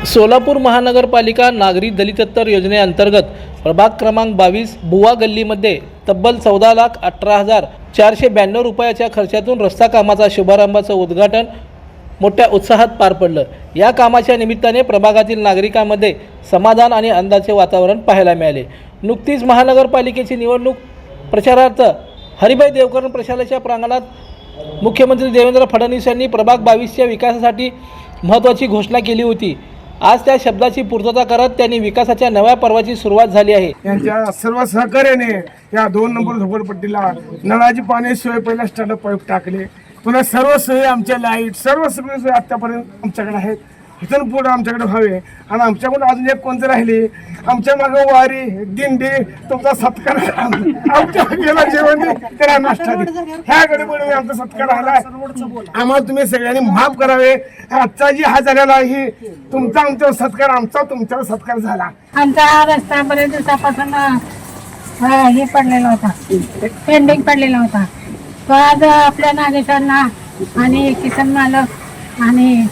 सोलापूर महानगरपालिका नागरी दलितोत्तर योजनेअंतर्गत प्रभाग क्रमांक 22 बुवा गल्लीमध्ये तब्बल 14,18,492 रुपयाच्या खर्चातून रस्ता कामाचा शुभारंभाचं उद्घाटन मोठ्या उत्साहात पार पडलं। या कामाच्या निमित्ताने प्रभागातील नागरिकांमध्ये समाधान आणि आनंदाचे वातावरण पाहायला मिळाले। नुकतीच महानगरपालिकेची निवडणूक प्रचारार्थ हरिभाई देवकरण प्रशालेच्या प्रांगणात मुख्यमंत्री देवेंद्र फडणवीस यांनी प्रभाग 22च्या विकासासाठी महत्त्वाची घोषणा केली होती। आज त्या शब्दाची पूर्तता करत त्यांनी विकासाच्या नव्या पर्वाची सुरुवात झाली आहे। यांच्या सर्व सहकार्याने या 2 नंबर झोपडपट्टीला नळाची पाणी सोय पहिला स्टँड पाईप टाकले, पुन्हा सर्व सोयी आमच्या लाईट सर्व सगळे सोयी आतापर्यंत आमच्याकडे आहेत। इथून पुढे आमच्याकडे व्हावे आणि आमच्याकडून अजून एक कोणतं राहिली आमच्या मागे वारी दिंडी तुमचा सत्कार आमच्या गेला जेवण त्याला नाश्ता दे ह्या गडबडीने आमचा सत्कार आला। आम्हाला तुम्ही सगळ्यांनी माफ करावे। आजचा जी हा झालेला आहे तुमचा आमचा सत्कार आमचा तुमच्यावर सत्कार झाला। आमचा रस्ता बरेच दिवसापासून हे पडलेला होता, पेंडिंग पडलेला होता। तो आज आपल्या नागेशांना आणि किसन मालक आणि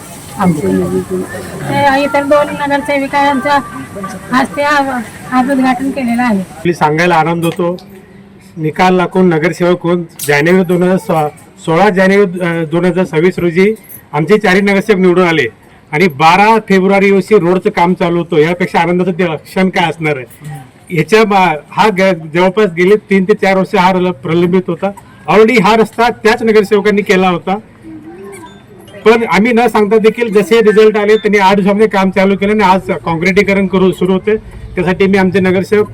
इतर 2 नगरसेविकांच्या हस्ते आज उद्घाटन केलेलं आहे। सांगायला आनंद होतो। निकाल लागून नगरसेवक होऊन जानेवारी 16 जानेवारी 2026 रोजी आमचे 4 नगरसेवक निवडून आले आणि 12 फेब्रुवारी रोजी रोडचं काम चालू होतं। यापेक्षा आनंदाचं क्षण काय असणार आहे? ह्याच्या हा जवळपास गेले 3 ते 4 वर्ष हा प्रलंबित होता। ऑलरेडी हा रस्ता त्याच नगरसेवकांनी केला होता, पण आम्ही न सांगता देखील जसे रिझल्ट आले त्यांनी 8 दिवसांमध्ये काम चालू केलं आणि आज कॉन्क्रिटीकरण सुरू होते। त्यासाठी मी आमचे नगरसेवक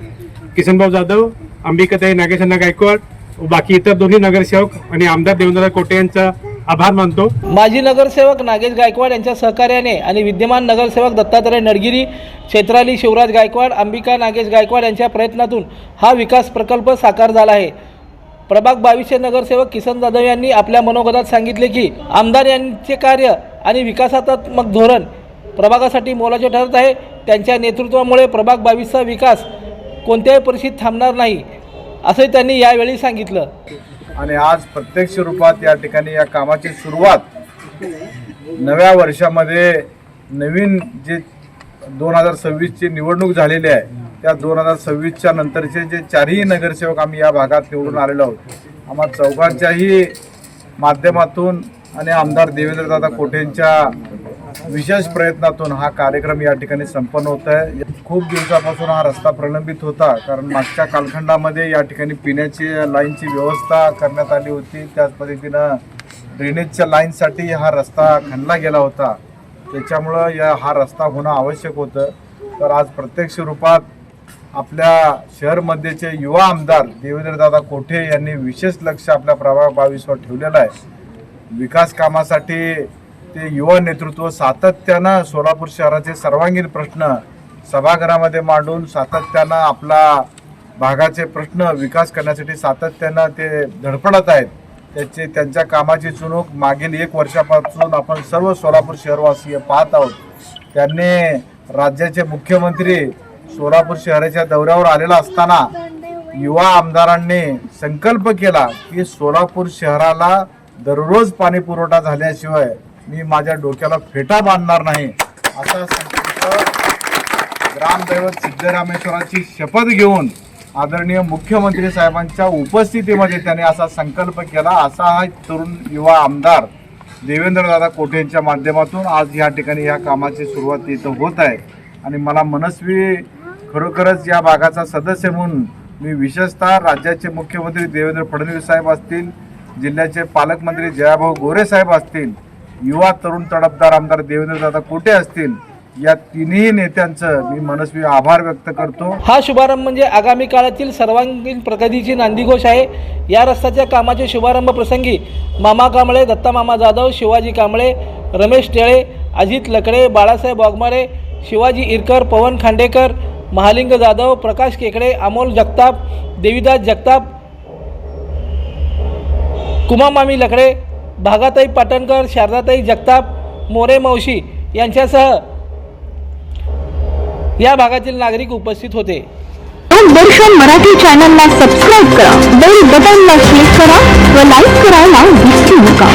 किसनभाऊ जाधव, अंबिकाताई नागेशांना गायकवाड, बाकी इतर दोन्ही नगरसेवक आणि आमदार देवेंद्र कोटे यांचा आभार मानतो। माजी नगरसेवक नागेश गायकवाड यांच्या सहकार्याने आणि विद्यमान नगरसेवक दत्तात्रय नडगिरी, चैत्राली शिवराज गायकवाड, अंबिका नागेश गायकवाड यांच्या प्रयत्नातून हा विकास प्रकल्प साकार झाला आहे। प्रभाग 22चे नगरसेवक किसन जाधव यांनी आपल्या मनोगतात सांगितले की आमदार यांचे कार्य आणि विकासात्मक धोरण प्रभागासाठी मोलाचे ठरत आहे। त्यांच्या नेतृत्वामुळे प्रभाग 22चा विकास कोणत्याही परिस्थितीत थांबणार नाही असे त्यांनी यावेळी सांगितलं। आणि आज प्रत्यक्ष रूपात या ठिकाणी या कामाची सुरुवात नव्या वर्षामध्ये नवीन जे 2026ची निवडणूक झालेली आहे त्या 2026च्या नंतरचे जे 4ही नगरसेवक आम्ही या भागात निवडून आलेलो आहोत, आम्हा चौघांच्याही माध्यमातून आणि आमदार देवेंद्रदादा कोटेंच्या विशेष प्रयत्नातून हा कार्यक्रम या ठिकाणी संपन्न होत आहे। खूप दिवसापासून हा रस्ता प्रलंबित होता, कारण मागच्या कालखंडामध्ये या ठिकाणी पिण्याची लाईनची व्यवस्था करण्यात आली होती। त्याच पद्धतीनं ड्रेनेजच्या लाईनसाठी हा रस्ता खणला गेला होता, त्याच्यामुळं हा रस्ता होणं आवश्यक होतं। तर आज प्रत्यक्ष रूपात आपल्या शहरमध्येचे युवा आमदार देवेंद्रदादा कोटे यांनी विशेष लक्ष आपल्या प्रभाग 22वर ठेवलेलं आहे। विकास कामासाठी ते युवा नेतृत्व सातत्यानं सोलापूर शहराचे सर्वांगीण प्रश्न सभागृहामध्ये मांडून सातत्यानं आपला भागाचे प्रश्न विकास करण्यासाठी सातत्यानं ते धडपडत आहेत। त्यांच्या कामाची चुणूक मागील 1 वर्षापासून आपण सर्व सोलापूर शहरवासीय पाहत आहोत। त्यांनी राज्याचे मुख्यमंत्री सोलापूर शहराच्या दौऱ्यावर आलेला असताना युवा आमदारांनी संकल्प केला की सोलापूर शहराला दररोज पाणी पुरवठा झाल्याशिवाय मी माझ्या डोक्याला फेटा बांधणार नाही, असा संकल्प ग्रामदैवत सिद्धरामेश्वराची शपथ घेऊन आदरणीय मुख्यमंत्री साहेबांच्या उपस्थितीमध्ये त्यांनी असा संकल्प केला। असा हा तरुण युवा आमदार देवेंद्रदादा कोटेंच्या माध्यमातून आज या ठिकाणी या कामाची सुरुवात इथं होत आहे। आणि मला मनस्वी खरोखरच या भागाचा सदस्य म्हणून मी विशेषतः राज्याचे मुख्यमंत्री देवेंद्र फडणवीस साहेब असतील, जिल्ह्याचे पालकमंत्री जयाभाऊ गोरे साहेब असतील, युवा तरुण तडफदार आमदार देवेंद्रदादा कोटे असतील, या तिन्ही नेत्यांचं मी मनस्वी आभार व्यक्त करतो। हा शुभारंभ म्हणजे आगामी काळातील सर्वांगीण प्रगतीची नांदीघोष आहे। या रस्त्याच्या कामाचे शुभारंभ प्रसंगी मामा कांबळे, दत्ता मामा जाधव, शिवाजी कांबळे, रमेश टेळे, अजित लकडे, बाळासाहेब वाघमारे, शिवाजी इरकर, पवन खांडेकर, महालिंग जाधव, प्रकाश केकडे, अमोल जगताप, देवीदास जगताप, कुमामामी लकडे, भागाताई पाटणकर, शारदाताई जगताप, मोरे मावशी यांच्यासह या भागातील नागरिक उपस्थित होते। दर्शन मराठी चॅनलला सबस्क्राइब करा, बेल बटनला क्लिक करा व लाईक करायला विसरू नका।